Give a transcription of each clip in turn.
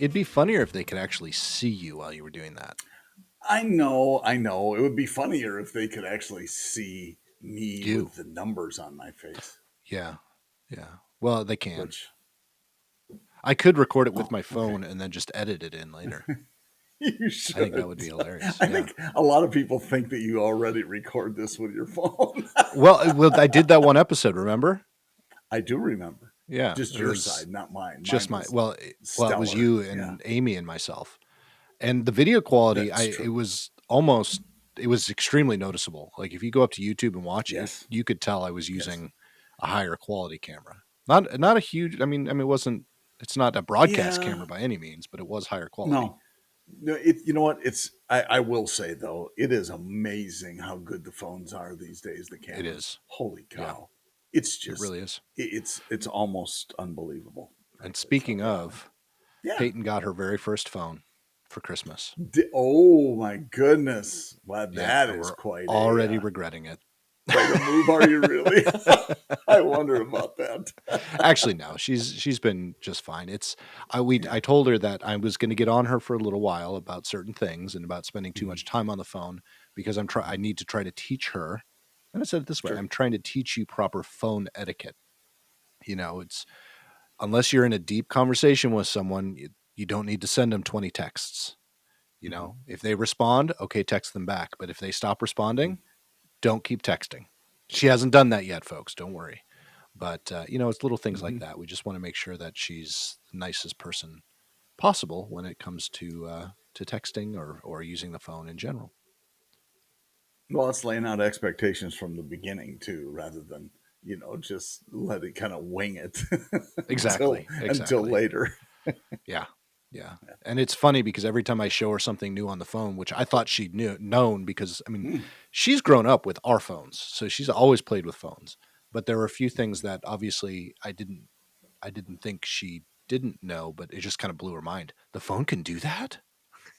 It'd be funnier if they could actually see you while you were doing that. I know. It would be funnier if they could actually see me You. with the numbers on my face. Yeah. Yeah. Well, they can. Which, I could record it with oh, my okay. phone and then just edit it in later. You I think that would should. be hilarious. I Yeah. think a lot of people think that you already record this with your phone. Well, I did that one episode, remember? I do remember. Yeah. Just It your was side, not mine. just Mine my was it was stellar. you Yeah, and Amy and myself. And the video quality, that's true. it was extremely noticeable. Like if you go up to YouTube and watch it, Yes. you could tell I was Yes. using a higher quality camera. Not a huge, it wasn't, it's not a broadcast Yeah. camera by any means, but it was higher quality. No. No, you know what? I will say though, it is amazing how good the phones are these days. The It cameras, is. holy Yeah, cow! It's it just really is. it's almost unbelievable, And frankly. speaking So of, yeah. Peyton got her very first phone for Christmas. Oh my goodness! Well, Yeah, that and is we're quite already regretting it. quite a move. Are you really? I wonder about that. Actually, no, she's been just fine. I told her that I was going to get on her for a little while about certain things and about spending too much time on the phone because I need to try to teach her. And I said it this way: Sure. I'm trying to teach you proper phone etiquette. It's unless you're in a deep conversation with someone, you don't need to send them 20 texts. If they respond, okay, text them back. But if they stop responding, don't keep texting. She hasn't done that yet, folks. Don't worry. But it's little things like Mm-hmm. that. We just want to make sure that she's the nicest person possible when it comes to texting or using the phone in general. Well, it's laying out expectations from the beginning too, rather than just let it kind of wing it Exactly. until Exactly. later. Yeah. Yeah. And it's funny because every time I show her something new on the phone, which I thought she'd known because Mm. she's grown up with our phones, so she's always played with phones. But there were a few things that obviously I didn't think she didn't know, but it just kind of blew her mind. The phone can do that?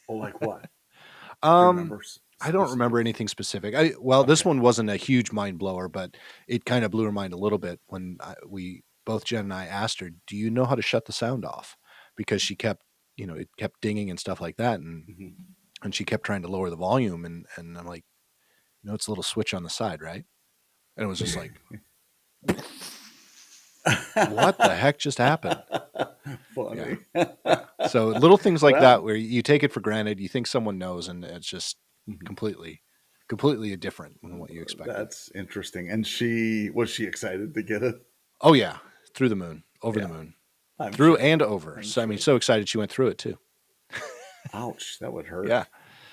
Oh, like what? Do you Um, remember I don't remember specifics? anything specific. Well, this Okay. one wasn't a huge mind blower, but it kind of blew her mind a little bit when both Jen and I asked her, "Do you know how to shut the sound off?" Because she kept, it kept dinging and stuff like that, and Hmm. and she kept trying to lower the volume, and I'm like, it's a little switch on the side, right? And it was just like, what the heck just happened? Yeah, Funny. yeah. So little things like that Well, where you take it for granted, you think someone knows, and it's just mhm. completely, completely different than what you expected. That's interesting. And was she excited to get it? Oh yeah, through the moon, over the Yeah, moon, I'm through sure. and over. I'm So sure. so excited she went through it too. Ouch, that would hurt. Yeah.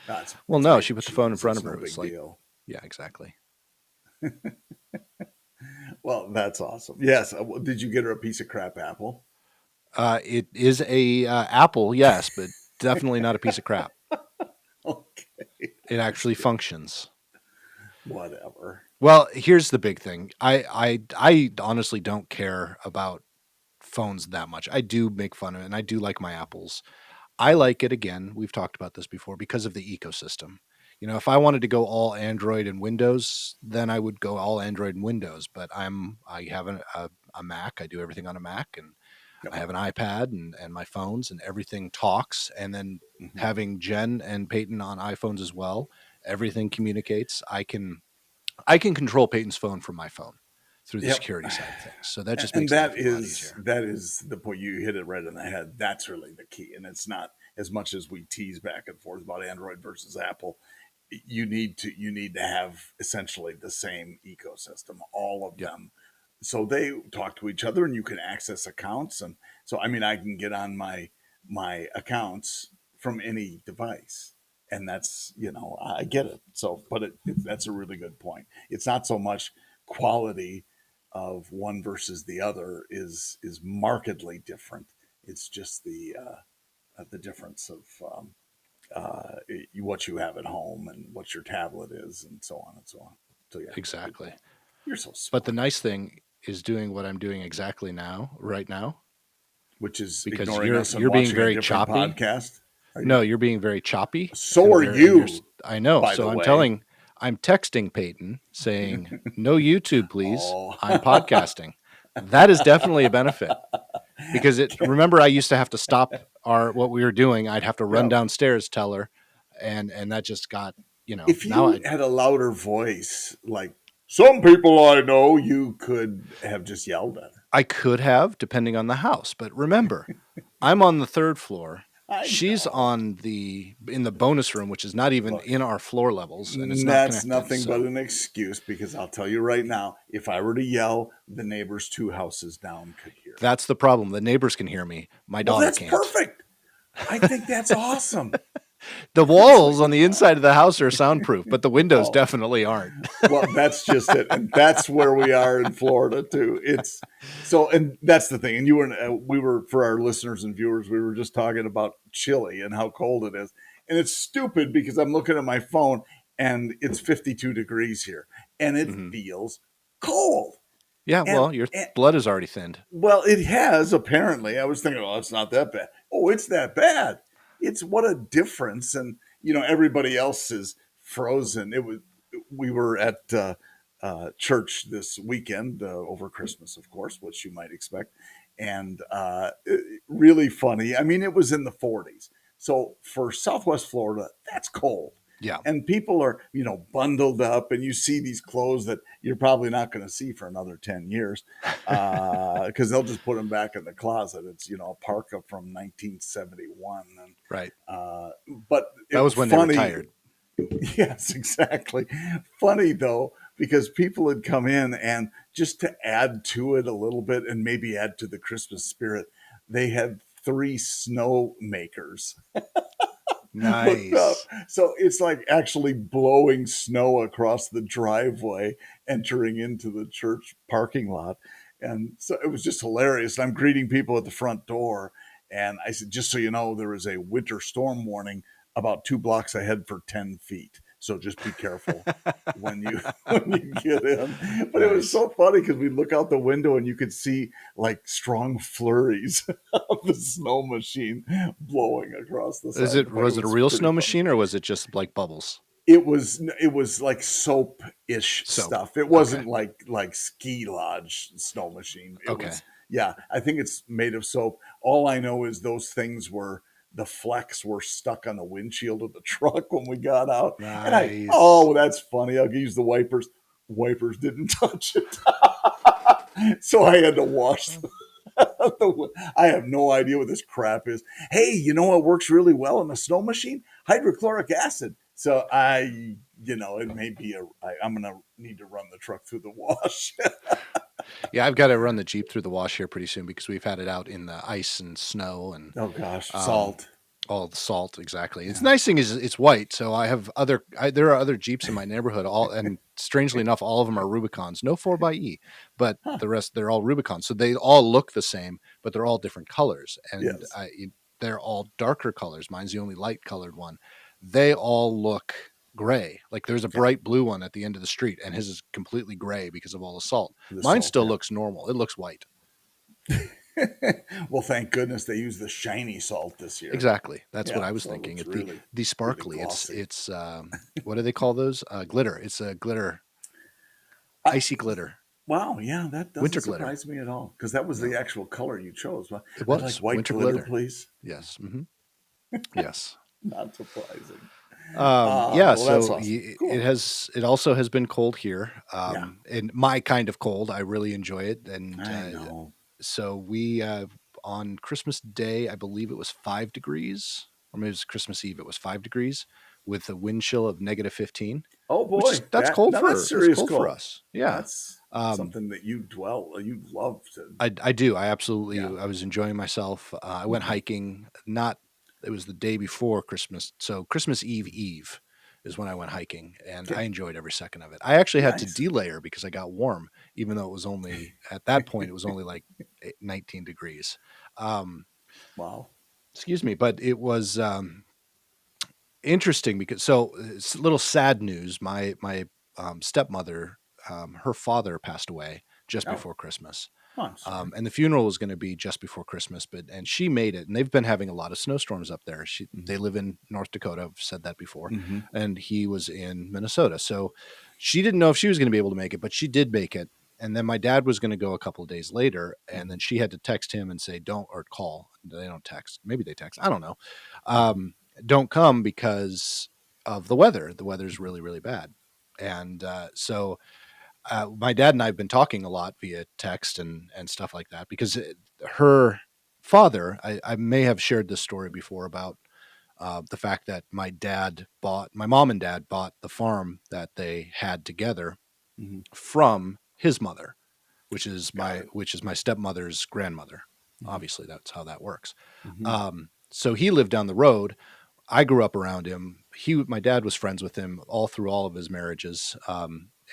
No, Well, it's no, made she of put the phone in cheese. front It's of her. no It was big like, deal. yeah, exactly. Well, that's awesome. Yes. Did you get her a piece of crap apple? It is a apple, yes, but definitely not a piece of crap. Okay, It I'm just actually kidding. functions. Whatever. Well, here's the big thing. I honestly don't care about phones that much. I do make fun of it, and I do like my apples. I Mhm. like it again. We've talked about this before because of the ecosystem. If I wanted to go all Android and Windows, then I would go all Android and Windows. But I have a Mac. I do everything on a Mac, and I Yep. have an iPad and my phones, and everything talks. And then Hmm. having Jen and Peyton on iPhones as well, everything communicates. I can control Peyton's phone from my phone through the Yep. security side of things. So that just And makes life a lot easier. that is the point. You hit it right in the head. That's really the key. And it's not as much as we tease back and forth about Android versus Apple. You need to have essentially the same ecosystem, all of Yep. them, so they talk to each other and you can access accounts. And so I mean I can get on my accounts from any device, and that's I get it. So but that's a really good point. It's not so much quality of one versus the other is markedly different. It's just the difference of what you have at home and what your tablet is, and so on and so on. So yeah, good Exactly. point. You're so But the smart. nice thing is doing what I'm doing exactly now, right now, Which is because ignoring you're us and you're being watching a very different choppy. podcast. Are you? No, you're being very choppy So and are very and you're you, I know. by So the way. I'm texting Peyton saying, "No YouTube, please. Oh, I'm podcasting." That is definitely a benefit because remember I used to have to stop what we were doing, I'd have to run Yeah. downstairs, tell her, and that just got, If now you had a louder voice, like some people I know, you could have just yelled at her. I could have, depending on the house. But remember, I'm on the third floor. I She's know. in the bonus room, which is not even Look, in our floor levels, and it's not that's connected. nothing but So an excuse because I'll tell you right now, if I were to yell, the neighbors 2 houses down could hear me. that's the problem. The neighbors can hear me. My Well, daughter that's can't. perfect. I think that's awesome. The It's like, walls on the inside of the house are soundproof, but the windows oh, definitely aren't. well, that's just it, and that's where we are in Florida too. It's so, and that's the thing. And we were for our listeners and viewers, we were just talking about chili and how cold it is, and it's stupid because I'm looking at my phone and it's 52 degrees here, and it Mhm. feels cold. Yeah, And, well, your and blood is already thinned. well, it has apparently. I was thinking, oh, it's not that bad. Oh, it's that bad. It's what a difference. And everybody else is frozen. We were at church this weekend over Christmas, of course, which you might expect, and really funny. I mean, it was in the 40s. So for Southwest Florida, that's cold. Yeah. And people are, bundled up, and you see these clothes that you're probably not going to see for another 10 years because they'll just put them back in the closet. It's, a parka from 1971. And, Right. but That it was was when they funny. retired. Yes, exactly. Funny though, because people had come in and just to add to it a little bit and maybe add to the Christmas spirit, they had 3 snow makers hooked up. Nice. So it's like actually blowing snow across the driveway entering into the church parking lot. And so it was just hilarious. And I'm greeting people at the front door. And I said, just so you know, there is a winter storm warning about 2 blocks ahead for 10 feet. So just be careful when you when you get in. But it was Nice. so funny because we look out the window and you could see like strong flurries of the snow machine blowing across the side of the park. It Was it a was real pretty snow funny. machine or was it just like bubbles? It was like soap ish Soap. stuff. It Okay. wasn't like ski lodge snow machine. It Okay. was, yeah, I think it's made of soap. All I know is those things were the flecks were stuck on the windshield of the truck when we got out. And Nice. oh, that's funny. I'll use the wipers. Wipers didn't touch it. So I had to wash I have no idea what this crap is. Hey, you know what works really well in a snow machine? Hydrochloric acid. So it may be I'm going to need to run the truck through the wash. Yeah, I've got to run the Jeep through the wash here pretty soon because we've had it out in the ice and snow and Oh gosh, um, salt. all the salt. Exactly. It's Yeah. nice thing is it's white, so I have there are other Jeeps in my neighborhood. And strangely enough, all of them are Rubicons. No 4xe, but Huh. the rest they're all Rubicons. So they all look the same, but they're all different colors, and Yes. they're all darker colors. Mine's the only light colored one. They all look gray. Like there's a Yeah. bright blue one at the end of the street, and his is completely gray because of all the salt. The Mine salt. still Yeah. looks normal. It looks white. Well, thank goodness they used the shiny salt this year. Exactly. That's what Yeah, I was so it thinking. looks The really, the really sparkly. glossy. It's what do they call those? Glitter. It's a glitter, I, icy glitter, wow, yeah, that doesn't winter glitter. surprise me at all because that was No, the actual color you chose. Well, it I'd like was white winter glitter, glitter. please. Yes. Yes. Not surprising. Yeah. Well, that's So awesome. it Cool. has. It also has been cold here. Yeah, And my kind of cold. I really enjoy it. And I know. so we on Christmas Day, I believe it was 5 degrees, or maybe it was Christmas Eve. It was 5 degrees with a wind chill of -15, Oh which boy, is that's that cold now that's that's serious cold for cold. us. Yeah. That's Um, something that you love to. I do. I absolutely. Yeah. I was enjoying myself. I went Hmm. hiking. Not. It was the day before Christmas, so Christmas Eve is when I went hiking, and I Okay. enjoyed every second of it. I actually had to Nice. delayer because I got warm, even though it was only at that point it was only like 19 degrees. Um, Wow. excuse me, but it was interesting because it's a little sad news. My stepmother, her father passed away just Oh, before Christmas. oh, I'm sorry. And the funeral was going to be just before Christmas, and she made it. And they've been having a lot of snowstorms up there. They live in North Dakota. I've said that before, Mm-hmm. and he was in Minnesota. So she didn't know if she was going to be able to make it, but she did make it. And then my dad was going to go a couple of days later, and Mm-hmm. then she had to text him and say, don't, or call. They don't text. Maybe they text. I don't know. Mm-hmm. Don't come because of the weather. The weather's really, really bad. And my dad and I have been talking a lot via text and stuff like that because her father, I may have shared this story before about the fact that my mom and dad bought the farm that they had together Mm-hmm. from his mother, Got it. which is my stepmother's grandmother. Mm-hmm. Obviously, that's how that works. Mm-hmm. So he lived down the road. I grew up around him. My dad was friends with him all through all of his marriages,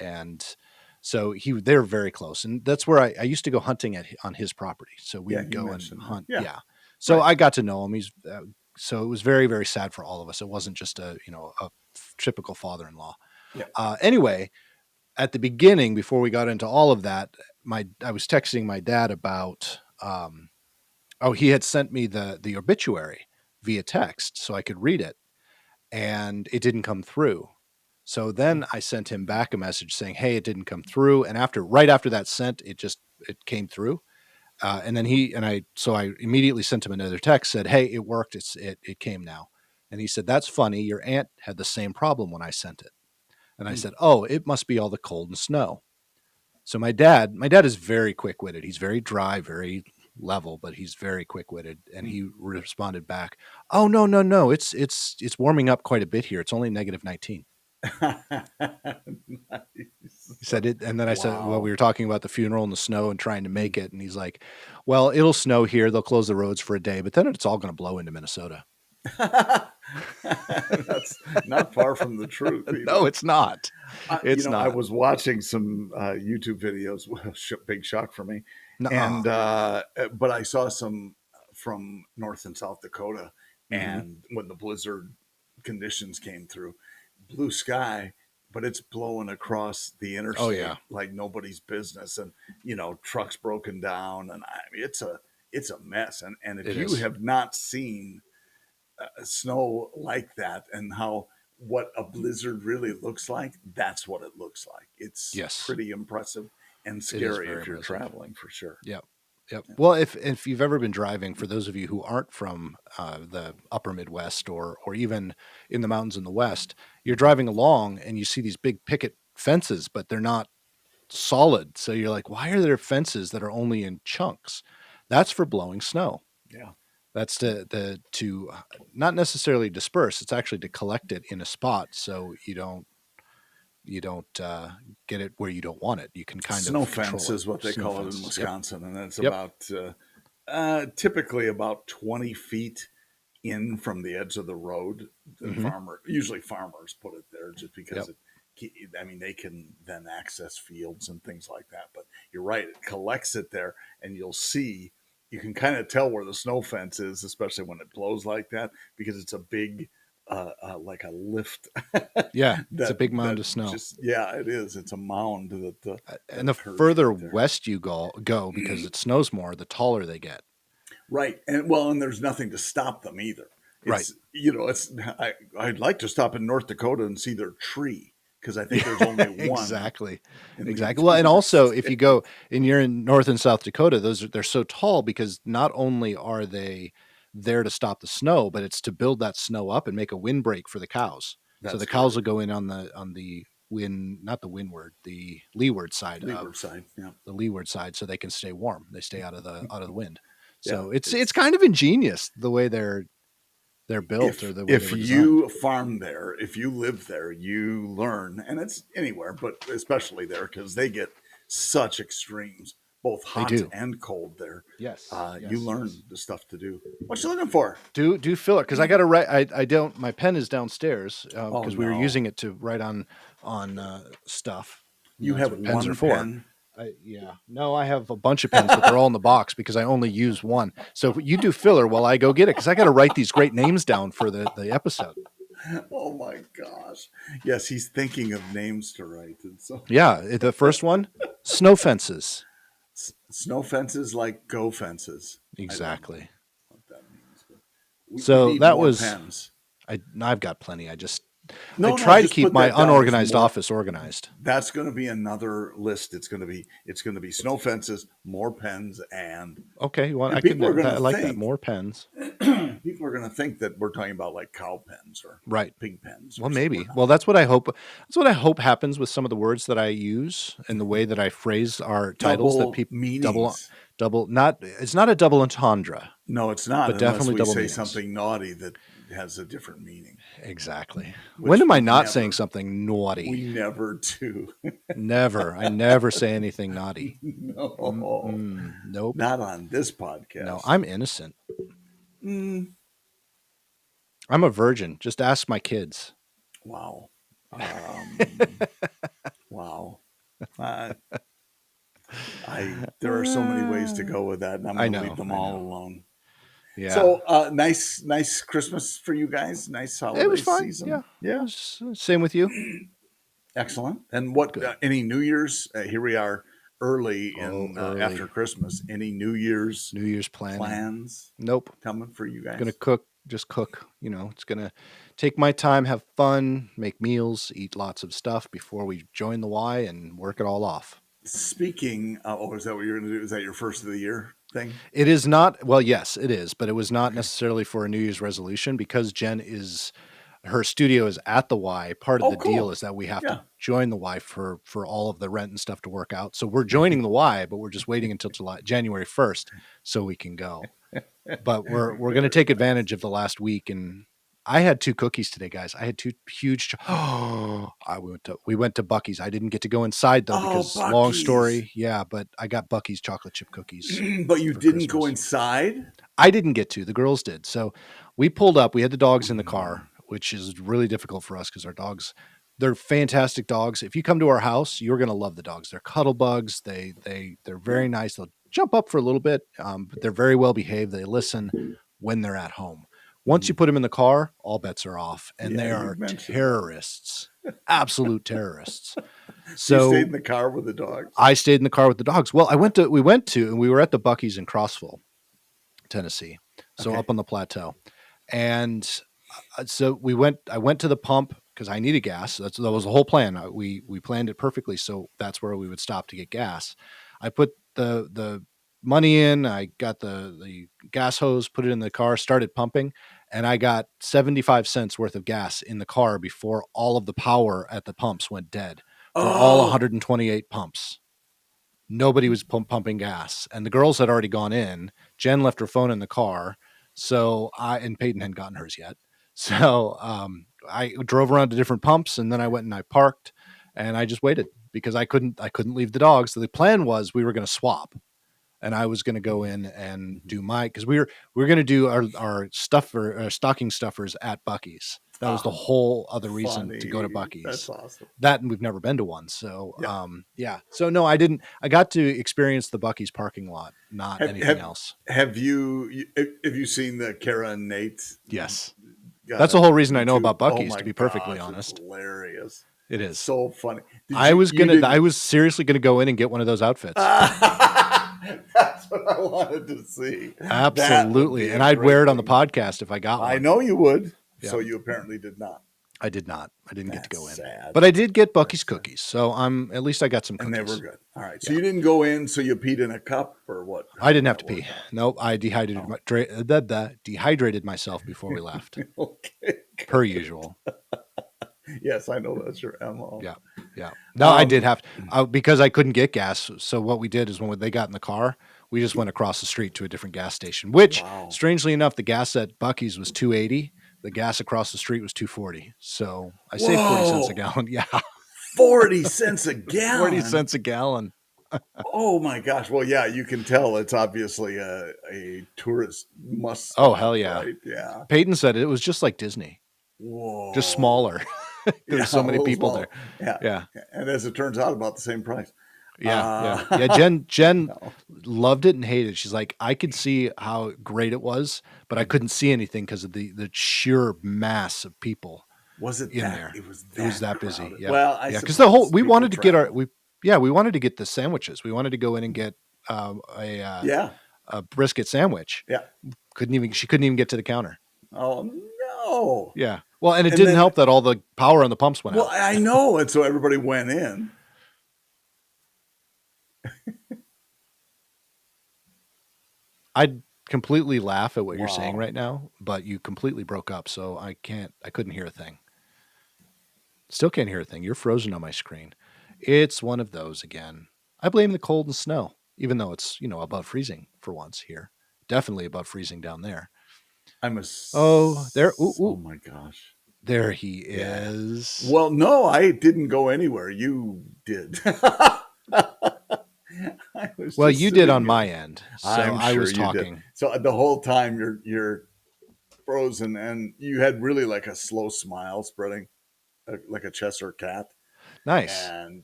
and so they're very close. And that's where I used to go hunting on his property. So we Yeah, would you go and mentioned that. hunt. Yeah, Yeah. So right. I got to know him. So it was very, very sad for all of us. It wasn't just a typical father-in-law. Yeah. Anyway, at the beginning, before we got into all of that, I was texting my dad about he had sent me the obituary via text so I could read it, and it didn't come through. So then I sent him back a message saying, "Hey, it didn't come through." And right after that sent, it came through. And then I immediately sent him another text, said, "Hey, it worked. It came now." And he said, "That's funny. Your aunt had the same problem when I sent it." And I Mm. said, "Oh, it must be all the cold and snow." So my dad is very quick witted. He's very dry, very level, but he's very quick witted. And Mm. he responded back, "Oh, no, no, no. It's warming up quite a bit here. It's only -19." He Nice. said it, and then I said, "Well, we Wow. were talking about the funeral and the snow and trying to Mm. make it." And he's like, "Well, it'll snow here. They'll close the roads for a day, but then it's all going to blow into Minnesota." That's not far from the truth No, either. it's not. It's I not. was watching some YouTube videos. Big shock for me, Nuh-uh. and but I saw some from North and South Dakota, Mm-hmm. and when the blizzard conditions came through, blue sky, but it's blowing across the Oh interstate yeah, like nobody's business, and trucks broken down, and I mean, it's a mess. And if it you is. have not seen snow like that and how what a blizzard really looks like, that's what it looks like. It's Yes, pretty impressive and it is scary very if you're impressive. traveling for sure. Yep. Yep. Well, if you've ever been driving, for those of you who aren't from the upper Midwest or even in the mountains in the West, you're Mhm. driving along and you see these big picket fences, but they're not solid. So you're like, why are there fences that are only in chunks? That's for blowing snow. Yeah. That's to not necessarily disperse. It's actually to collect it in a spot so you don't get it where you don't want it. You can kind Snow of fence control it. is what they Snow call it in fences. Yep. Wisconsin, and it's Yep. about typically about 20 feet in from the edge of the road. The Hmm. usually farmers put it there just because Yep. it. I mean, they can then access fields and things like that. But you're right; it collects it there, and you'll see. You can kind of tell where the snow fence is, especially when it blows like that, because it's a big, like a lift Yeah. It's a that big mound of snow. just yeah, it is. It's a mound that And the occurs further right there. west you go because it snows more, the taller they get. Right. And there's nothing to stop them either. Right. I'd like to stop in North Dakota and see their tree because I think there's Yeah, only one exactly. in the Exactly. Well, and entire also if you state. go and you're in North and South Dakota, they're so tall because not only are they there to stop the snow, but it's to build that snow up and make a windbreak for the cows. So That's the cows will correct. go in on the wind, not the windward, the leeward side Leeward of side. Yeah. the leeward side, so they can stay warm. They stay out of the wind. Yeah. So it's It's kind of ingenious the way they're built or the way they if were designed. you farm there, if you live there, you learn, and it's anywhere, but especially there because they get such extremes, both They hot do. and cold there. Yes. You Yes. learn Yes. the stuff to do. What you looking for? Do fill it because I got to write. I don't. My pen is downstairs Oh because we were no, using it to write on stuff. you That's have what pens are one for. pen. Yeah. No, I have a bunch of pens, but they're all in the box because I only use one. So you do filler while I go get it because I got to write these great names down for the episode. Oh my gosh. Yes, he's thinking of names to write. And so Yeah. The first one, snow fences. snow fences like go fences. I don't know Exactly. what that means, but we So need that more was pens. I've got plenty. I just I No, try to just keep put my that down as unorganized more. office organized. That's going to be another list. It's going to be snow fences, more pens, Okay, well, and people are going I to like that. think More pens. people are going to think that we're talking about like cow pens or Right. pig pens Well, or something. We're maybe. not. Well, that's what I hope. That's what I hope happens with some of the words that I use and the way that I phrase our titles. That Double people meanings. double. Not. It's not a double entendre, No, it's not but unless definitely we double say meanings. something naughty that has a different meaning, Exactly. When which am I not saying something we naughty? never do. Never. I never say anything naughty. No, Nope. not on this No, podcast. I'm innocent. Mm, I'm a virgin. Just ask my kids. wow. Wow. Uh, there are so many ways to go with that, and I'm I going to leave know. them I all know. alone. Yeah. So nice Christmas for you guys. Nice It holiday was fine. season. Yeah. It Yeah, was same with you. excellent. And what Good. any New Year's? Here we are, early Oh, in after early Christmas. Any New Year's New Year's planning. plans Nope. coming for you Gonna guys? cook. Just cook. It's gonna take my time, have fun, make meals, eat lots of stuff before we join the Y and work it all off. Speaking, is that what you're going to do? Is that your first of the year thing? It is not, well, yes, it is, but it was not necessarily for a New Year's resolution because her studio is at the Y. Part of Oh, the deal cool. is that we have to Yeah. join the Y for all of the rent and stuff to work out. So we're joining the Y, but we're just waiting until January 1st so we can go. But we're going to take advantage of the last week. And I had 2 cookies today, guys. I had 2 huge. We went to Bucky's. I didn't get to go inside though Oh, because long Bucky's. story. Yeah, but I got Bucky's chocolate chip cookies But you for didn't go Christmas. inside? I didn't get to. The girls did. So we pulled up. We had the dogs in the car, which is really difficult for us because our dogs, they're fantastic dogs. If you come to our house, you're going to love the dogs. They're cuddle bugs. They're very nice. They'll jump up for a little bit, but they're very well behaved. They listen when they're at home. Once you put them in the car, all bets are off, and Yeah, they you are mentioned that. terrorists, absolute terrorists. So you stayed So in the car with the dogs? I stayed in the car with the dogs. Well, we were at the Bucky's in Crossville, Tennessee. So Okay. up on the plateau. And so I went to the pump because I needed gas. That was the whole plan. We planned it perfectly. So that's where we would stop to get gas. I put the money in, I got the gas hose, put it in the car, started pumping, and I got 75 cents worth of gas in the car before all of the power at the pumps went dead for all Oh, 128 pumps. Nobody was pumping gas, and the girls had already gone in. Jen left her phone in the car, and Peyton hadn't gotten hers yet. So I drove around to different pumps, and then I went and I parked, and I just waited because I couldn't leave the dogs. So the plan was we were going to swap, and I was going to go in and do because we were going to do our stocking stuffers at Bucky's. That was the whole other reason to go to funny. That's Bucky's. awesome. That, and we've never been to one. So Yeah. yeah. So no, I didn't. I got to experience the Bucky's parking lot, not Have anything have else. have you seen the Kara and Nate? Yes, Got that's the a whole reason I know YouTube. about Oh Bucky's. my To be perfectly gosh, it's honest, hilarious. it is. So funny. I was seriously gonna go in and get one of those outfits. That's what I wanted to see. Absolutely, and I'd wear it on the podcast if I got one. I know you would. Yeah. So you apparently did not. I did not. I didn't get to go in. Sad. But I did get Bucky's cookies. So at least I got some And cookies. they were good. All right. So you didn't go in, so you peed in a cup or what? I didn't have to pee. Nope. I dehydrated myself before we left. Okay. Per usual. Yes, I know that's your MO. Yeah. Yeah. No, I did have to, because I couldn't get gas. So what we did is when they got in the car, we just went across the street to a different gas station, which strangely enough, the gas at Bucky's was $2.80. The gas across the street was $2.40. So I saved 40 cents a gallon. Yeah. 40 cents a gallon. 40 cents a gallon. Oh my gosh. Well, yeah, you can tell it's obviously a tourist must stop. Oh, hell yeah. Right? Yeah. Peyton said it was just like Disney. Whoa. Just smaller. There's so many people smaller. there. Yeah. And as it turns out, about the same price. Yeah. Jen loved it and hated it. She's like, I could see how great it was, but I couldn't see anything because of the sheer mass of people. Was it in that? there? It was that busy. crowded. Yeah. Well, because the whole we wanted to get we wanted to get the sandwiches. We wanted to go in and get a brisket sandwich. Yeah. She couldn't even get to the counter. Oh Oh, Yeah. Well, and it and didn't then help that all the power on the pumps went well, out. I know, and so everybody went in. I'd completely laugh at what you're saying Wow, right now, but you completely broke up, so I couldn't hear a thing. Still can't hear a thing. You're frozen on my screen. It's one of those again. I blame the cold and snow, even though it's, above freezing for once here. Definitely above freezing down there. Oh, there. Ooh, Oh ooh, my gosh. there he Yeah. is. Well, no, I didn't go anywhere. You did. I was Well, just you did on sitting my here. end, so I'm I sure was you did. talking. So the whole time you're frozen, and you had really like a slow smile spreading, like a Cheshire cat, Nice. and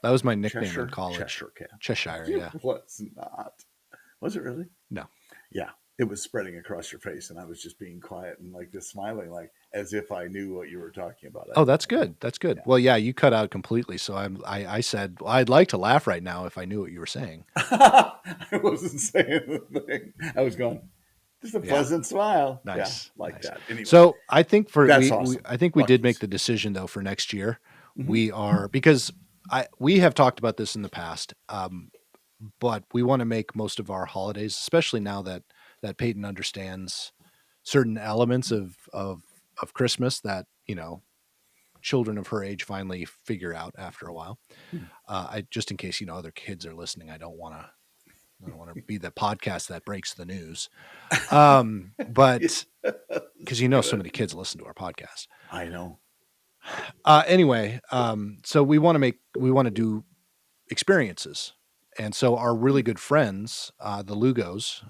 That was my nickname in college. Cheshire cat. Cheshire, It yeah. was not. Was it really? No. Yeah, it was spreading across your face, and I was just being quiet and like just smiling, like as if I knew what you were talking about. Oh, that's good. That's good. Yeah. Well, yeah, you cut out completely. So I said, well, I'd like to laugh right now if I knew what you were saying. I wasn't saying the thing. I was going, just a Yeah. pleasant smile. Yeah, Nice. like Nice. that. Anyway, So I think that's awesome. I think we did make Bucky's. the decision though for next year. Hmm. We are because we have talked about this in the past, but we want to make most of our holidays, especially now that Peyton understands certain elements of Christmas that children of her age finally figure out after a while. I just in case other kids are listening, I don't want to be the podcast that breaks the news. But because so Good. many kids listen to our podcast. I know. Anyway, so we want to do experiences. And so our really good friends, the Lugos,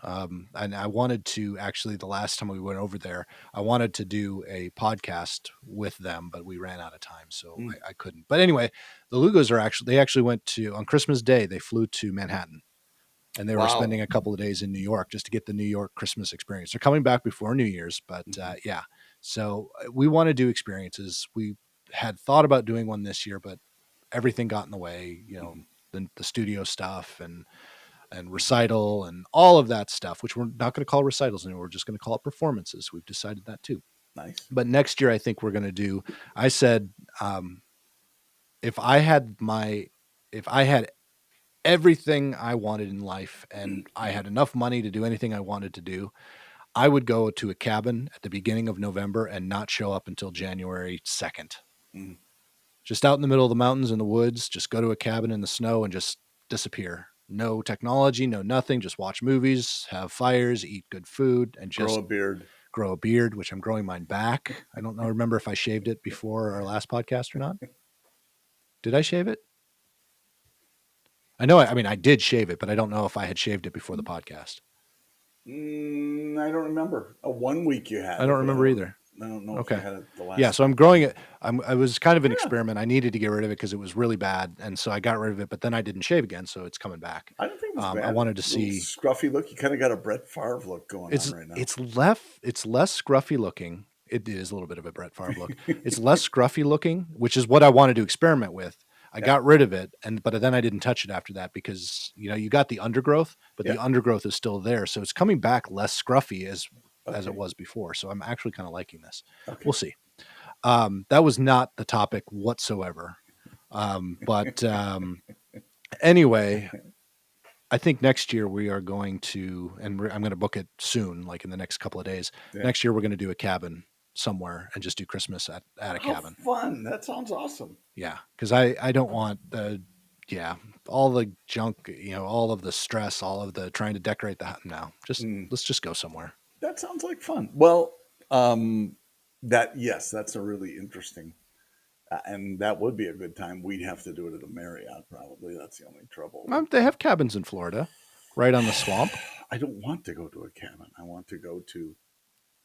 and I wanted to actually the last time we went over there, I wanted to do a podcast with them, but we ran out of time, so Mm. I couldn't. But anyway, the Lugos they actually went to on Christmas Day. They flew to Manhattan and they were Wow. spending a couple of days in New York just to get the New York Christmas experience. They're coming back before New Year's, but Hmm. yeah. So we want to do experiences. We had thought about doing one this year, but everything got in the way. Hmm. The studio stuff and recital and all of that stuff, which we're not going to call recitals anymore. We're just going to call it performances. We've decided that too. Nice. But next year, I think we're going to do. I said, if I had if I had everything I wanted in life and I had enough money to do anything I wanted to do, I would go to a cabin at the beginning of November and not show up until January 2nd. Mm. Just out in the middle of the mountains in the woods, just go to a cabin in the snow and just disappear. No technology, no nothing, just watch movies, have fires, eat good food, and Grow just a beard. grow a beard, which I'm growing mine back. I don't know, remember if I shaved it before our last podcast or not. Did I shave it? I know, I mean, I did shave it, but I don't know if I had shaved it before the podcast. I don't remember. One week you I had don't it, but remember either. I don't know if you Okay. had it the Yeah, last so I'm time. growing it. I was kind of an Yeah. experiment. I needed to get rid of it because it was really bad, and so I got rid of it. But then I didn't shave again, so it's coming back. I don't think it was I bad. wanted to A little see. scruffy look. You kind of got a Brett Favre look going on right now. It's less scruffy looking. It is a little bit of a Brett Favre look. It's less scruffy looking, which is what I wanted to experiment with. I Yeah. got rid of it, but then I didn't touch it after that because you got the undergrowth, but Yeah. the undergrowth is still there, so it's coming back less scruffy as it Okay. was before. So I'm actually kind of liking this. We'll Okay. see. That was not the topic whatsoever. But anyway, I think next year we are going to, and I'm going to book it soon, like in the next couple of days. Yeah. Next year we're going to do a cabin somewhere and just do Christmas at a How cabin. fun! That sounds awesome. Yeah, because I don't want all the junk, all of the stress, all of the trying to decorate the house. No, just Mm, let's just go somewhere. that sounds like fun. Well, that yes, that's a really interesting, and that would be a good time. We'd have to do it at a Marriott, probably. That's the only trouble. They have cabins in Florida, right on the swamp. I don't want to go to a cabin. I want to go to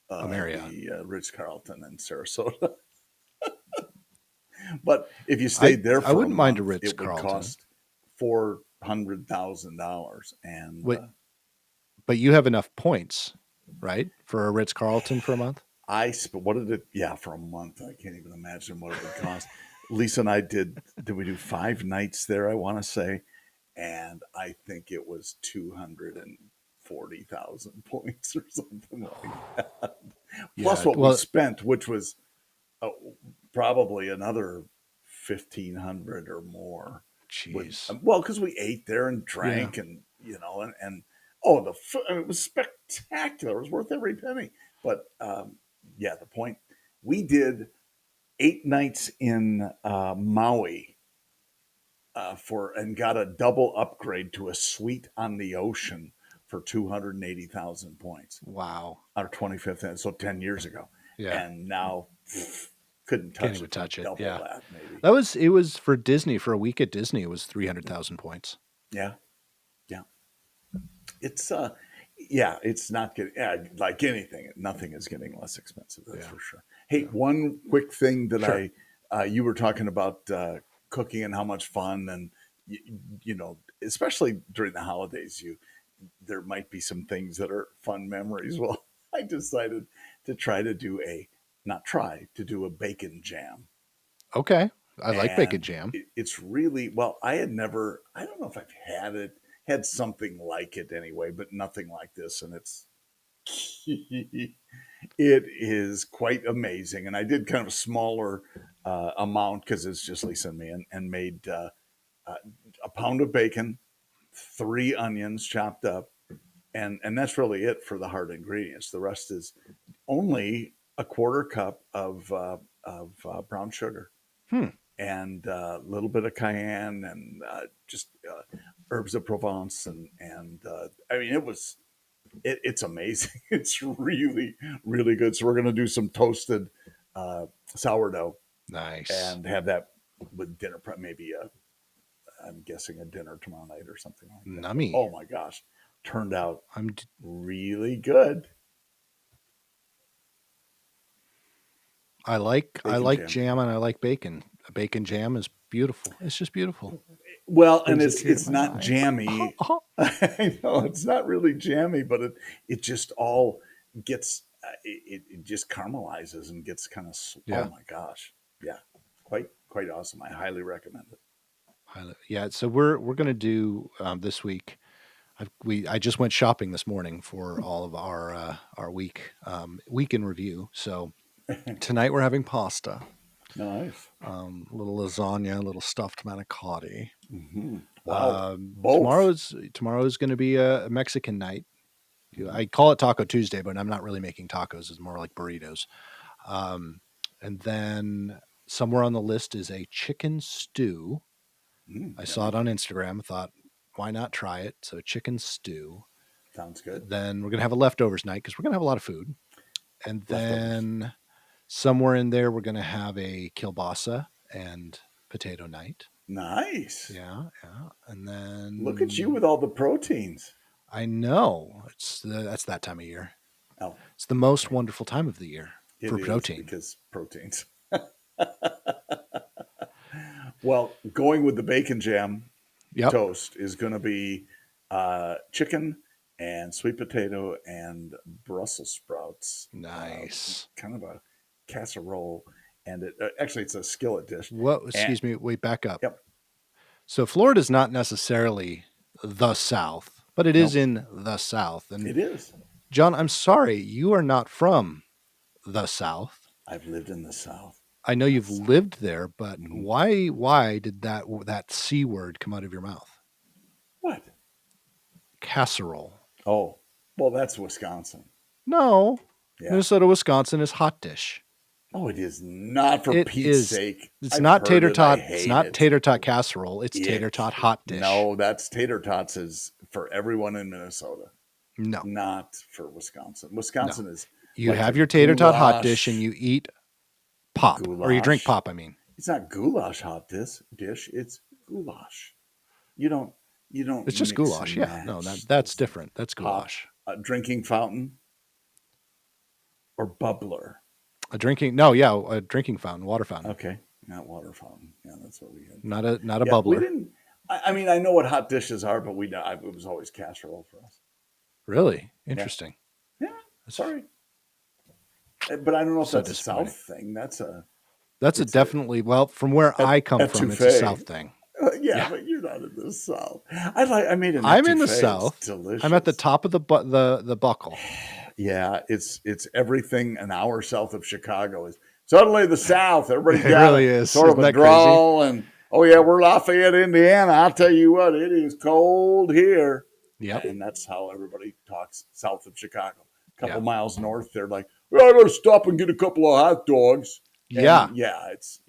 A Marriott. the Ritz Carlton in Sarasota. But if you I stayed there I for a wouldn't mind a month, Ritz it would Carlton. cost $400,000, and Wait, but you have enough points, right, for a Ritz Carlton for a month? what did it? Yeah, for a month, I can't even imagine what it would cost. Lisa and I did. Did we do 5 nights there? I want to say, and I think it was $240,000 40,000 points or something like that. Plus Yeah. what we Well, spent, which was uh, probably another 1,500 or more. With jeez. well, because we ate there and Yeah. drank, and and oh, it was spectacular. It was worth every penny. But yeah, the point, we did 8 nights in Maui for and got a double upgrade to a suite on the ocean for 280,000 points. Wow. Our 25th, so 10 years ago, Yeah. and now couldn't Can't touch even it for touch it. double Yeah. that, maybe. It was for Disney for a week at Disney. It was 300,000 points. Yeah, yeah. It's yeah, it's not getting like anything. Nothing is getting less expensive. That's Yeah. for sure. Hey, Yeah. one quick thing that Sure. you were talking about cooking and how much fun, and you, especially during the holidays, there might be some things that are fun memories. Well, I decided to try to do a not try to do a bacon jam, Okay. I like bacon and jam. it's really well. I had never. I don't know if I've had something like it anyway, but nothing like this, and it is quite amazing. And I did kind of a smaller amount because it's just Lisa and me, and made uh, a pound of bacon, 3 onions chopped up, and that's really it for the hard ingredients. The rest is only a quarter cup of brown sugar Hmm. and a little bit of cayenne and just herbs of Provence, and I mean it's amazing. It's really really good. So we're gonna do some toasted sourdough Nice. and have that with dinner. Maybe I'm guessing a dinner tomorrow night or something like that. But Nummy. oh my gosh, turned out I'm really good. I Bacon like jam. jam and I like bacon. A bacon jam is beautiful. It's just beautiful. Well, and Brings a tear to it's my not eye. jammy. I know it's not really jammy, but it just all gets it just caramelizes and gets kind of oh Yeah. my gosh, yeah, quite awesome. I highly recommend it. Yeah. So we're gonna do this week. I just went shopping this morning for all of our week in review. So tonight we're having pasta, Nice. a little lasagna, a little stuffed manicotti. Wow, both. Tomorrow is going to be a Mexican night. I call it Taco Tuesday, but I'm not really making tacos. It's more like burritos. Um, and then somewhere on the list is a chicken stew. I saw it Yummy. on Instagram. I thought, why not try it? So chicken stew. Sounds good. Then we're gonna have a leftovers night because we're gonna have a lot of food. And Leftovers. then somewhere in there, we're gonna have a kielbasa and potato night. Nice. Yeah, yeah. And Look at you then with all the proteins. I know that's that time of year. Oh, It's the most okay. wonderful time of the year It for is protein. because proteins. Well, going with the bacon jam Yep. toast is going to be chicken and sweet potato and Brussels sprouts, Nice. kind of a casserole, and actually it's a skillet dish. What? And Excuse me. Wait, back up. yep, So Florida's not necessarily the South, but it is nope, in the South. And it is. John, I'm sorry, you are not from the South. I've lived in the South. I know you've That's lived there, but mhm. why did that C word come out of your mouth? What? Casserole. Oh, well, that's Wisconsin. No. Yeah. Minnesota, Wisconsin is hot dish. Oh, it is not, for It Pete's is sake. it's I've not heard tater it. I tot. It's hate not it. tater tot casserole. It's tater tot hot dish. No, that's tater tots is for everyone in Minnesota, No. not for Wisconsin. No. Wisconsin is You like a have your tater tot hot dish and goulash. you eat pop. Or you drink Goulash. pop, I mean. It's not goulash hot dish. It's goulash. You don't It's just mix goulash. and Yeah. No, match that's those things. different. That's Pop, goulash. a drinking fountain, or bubbler. A drinking fountain, water fountain. Okay, not water fountain. Yeah, that's what we had. Not a Yeah, we bubbler. didn't. I mean, I know what hot dishes are, but it was always casserole for us. Really? Yeah, Interesting. yeah. That's Sorry, but I don't know if so that's a disappointing. South thing. That's a That's a it's a definitely, well, from where I come from, it's a South etouffee. thing. Yeah, Yeah. but not in the South. I made an I'm in the etouffee. It's South. delicious. I'm at the top of the buckle. Yeah, it's everything an hour south of Chicago is suddenly the South. Everybody's It got really a is. sort of Isn't a that crazy? drawl, and oh yeah, we're Lafayette, Indiana. I'll tell you what, it is cold here, Yep. and that's how everybody talks south of Chicago. A couple Yeah. miles north, they're like, well, I gotta stop and get a couple of hot dogs. Yeah. And yeah, it's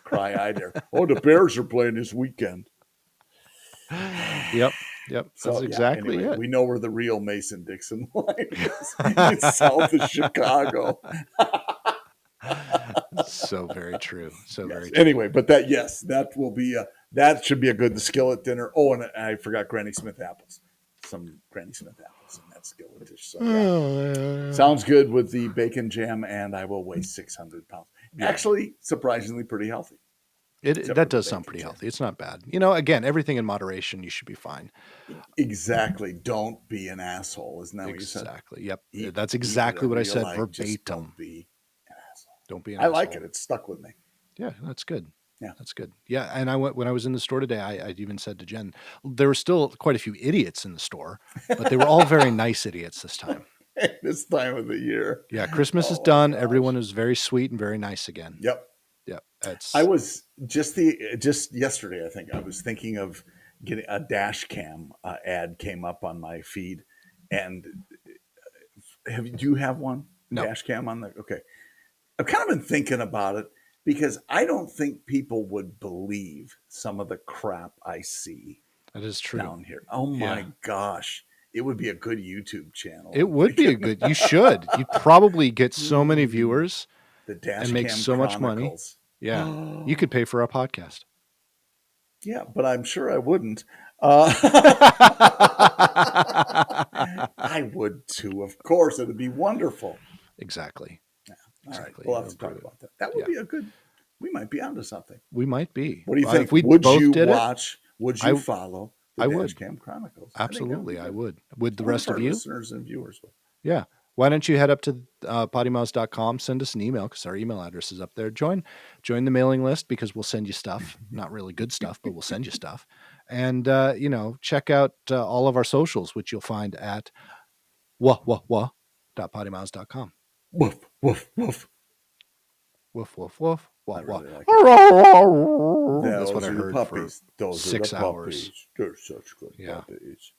cry eyed there. Oh, the Bears are playing this weekend. Yep. Yep. That's So yeah, exactly anyway, it. we know where the real Mason Dixon line is. It's south of Chicago. So very true. So Yes. very true. Anyway, but that will be that should be a good skillet dinner. Oh, and I forgot Granny Smith apples. Some Granny Smith apples in that skillet dish. So yeah. Sounds good with the bacon jam, and I will weigh 600 pounds. Yeah. Actually, surprisingly pretty healthy. That does sound pretty healthy. It's not bad. Again, everything in moderation, you should be fine. Exactly. Don't be an asshole. Isn't that what you said? Exactly. Yep. That's exactly what I said verbatim. Don't be an asshole. Don't be an I asshole. like it. It's stuck with me. Yeah, that's good. Yeah, that's good. Yeah, and when I was in the store today, I even said to Jen, there were still quite a few idiots in the store, but they were all very nice idiots this time. This time of the year. Yeah, Christmas is done. Everyone is very sweet and very nice again. Yep. Yep. I was just yesterday, I think I was thinking of getting a dash cam ad came up on my feed. And do you have one? No. Dash cam on the, okay. I've kind of been thinking about it because I don't think people would believe some of the crap I see. That is true. Down here. Oh my gosh. It would be a good YouTube channel. It would be a good, you should. You'd probably get so many viewers the dash and make cam so much money. Chronicles. Yeah. You could pay for a podcast. Yeah, but I'm sure I wouldn't. I would too. Of course, it would be wonderful. Exactly. Yeah. All right. We'll have to talk about that. That would be a good, we might be onto something. We might be. What do you think? If we would both you did watch? Would you follow the Dash Cam Chronicles? Absolutely, I would. Would the rest of you? Listeners and viewers would. Yeah. Why don't you head up to PoddiMouths.com, send us an email because our email address is up there. Join the mailing list because we'll send you stuff. Not really good stuff, but we'll send you stuff. And, check out all of our socials, which you'll find at wah.poddymouths.com. Woof, woof, woof. Woof, woof, woof. Wah, wah. Like That's what I heard puppies. for Those 6 are hours. They're such good puppies.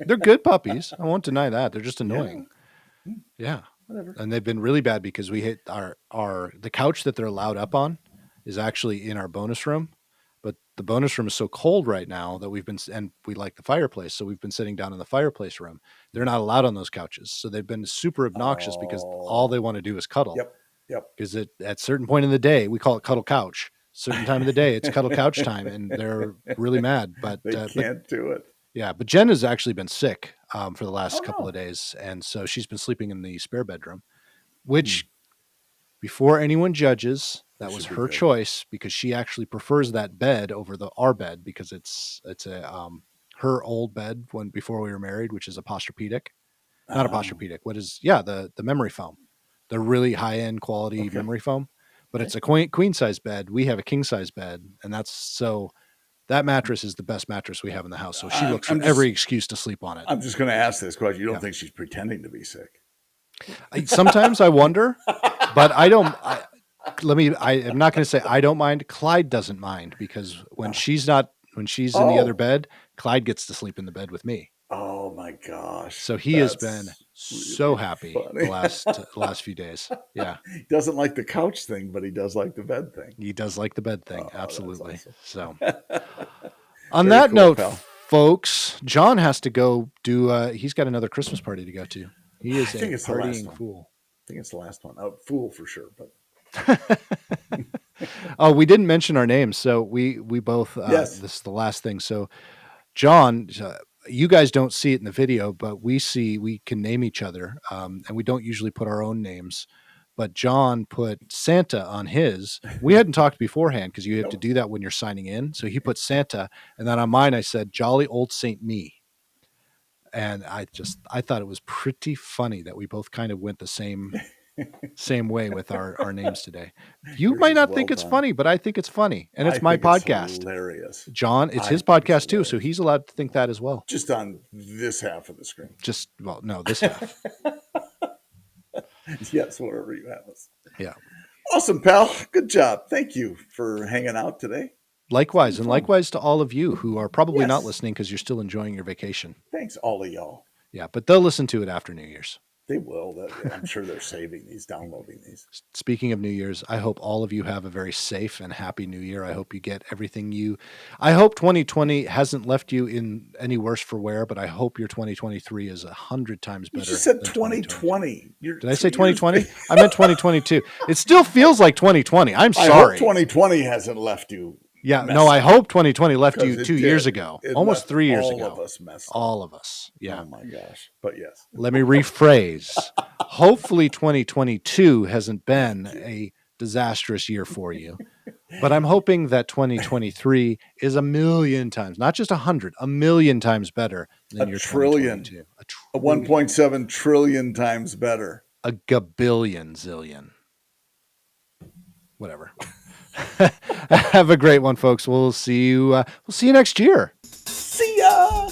They're good puppies. I won't deny that. They're just annoying. Yeah. Whatever. And they've been really bad because we hit the couch that they're allowed up on is actually in our bonus room. But the bonus room is so cold right now that and we like the fireplace. So we've been sitting down in the fireplace room. They're not allowed on those couches. So they've been super obnoxious because all they want to do is cuddle. Yep. Because at a certain point in the day, we call it cuddle couch. Certain time of the day, it's cuddle couch time. And they're really mad. But they can't do it. Yeah, but Jen has actually been sick for the last couple of days, and so she's been sleeping in the spare bedroom, which, before anyone judges, that was her choice because she actually prefers that bed over our bed because it's her old bed before we were married, which is a Posturepedic, not a Posturepedic. What is the memory foam, the really high end quality memory foam, but it's a queen size bed. We have a king size bed, and that mattress is the best mattress we have in the house. So she looks for every excuse to sleep on it. I'm just going to ask this question. You don't think she's pretending to be sick? Sometimes I wonder, but I don't. I'm not going to say I don't mind. Clyde doesn't mind because when she's in the other bed, Clyde gets to sleep in the bed with me. Oh my gosh. So he has been so happy the last few days. Yeah. He doesn't like the couch thing, but he does like the bed thing. He does like the bed thing. Absolutely. Awesome. So on that note, folks, John has to go do, he's got another Christmas party to go to. He is a partying fool. I think it's the last one. Oh, fool for sure. But oh, we didn't mention our names. So we both, this is the last thing. So John, you guys don't see it in the video, but we can name each other. And we don't usually put our own names, but John put Santa on his. We hadn't talked beforehand because you have to do that when you're signing in. So he put Santa. And then on mine, I said, Jolly Old Saint Me. And I thought it was pretty funny that we both kind of went the same Same way with our names today. You Yours might is not well think it's done. funny, but I think it's funny. And it's I my think it's podcast. hilarious. John, it's I his think it's podcast too, so hilarious. he's allowed to think that as well. Just on this half of the screen. No, this half. Yes, wherever you have us. Yeah. Awesome, pal. Good job. Thank you for hanging out today. Likewise, and fun. likewise to all of you who are probably not Yes. listening because you're still enjoying your vacation. Thanks, all of y'all. Yeah, but they'll listen to it after New Year's. They will. I'm sure they're saving these, downloading these. Speaking of New Year's, I hope all of you have a very safe and happy New Year. I hope you get everything I hope 2020 hasn't left you in any worse for wear, but I hope your 2023 is 100 times better. You just said 2020. Did I say 2020? I meant 2022. It still feels like 2020. I'm sorry. I hope 2020 hasn't left you. Yeah, no, I hope 2020 left you 2 did. years ago, It almost left 3 years all ago. of us messed up. All of us. Yeah. Oh my gosh. But yes. Let me rephrase. Hopefully 2022 hasn't been a disastrous year for you, but I'm hoping that 2023 is a million times, not just 100, a million times better than your trillion. 2022. A 1.7 trillion times better. A gabillion zillion. Whatever. Have a great one, folks. We'll see you next year. See ya.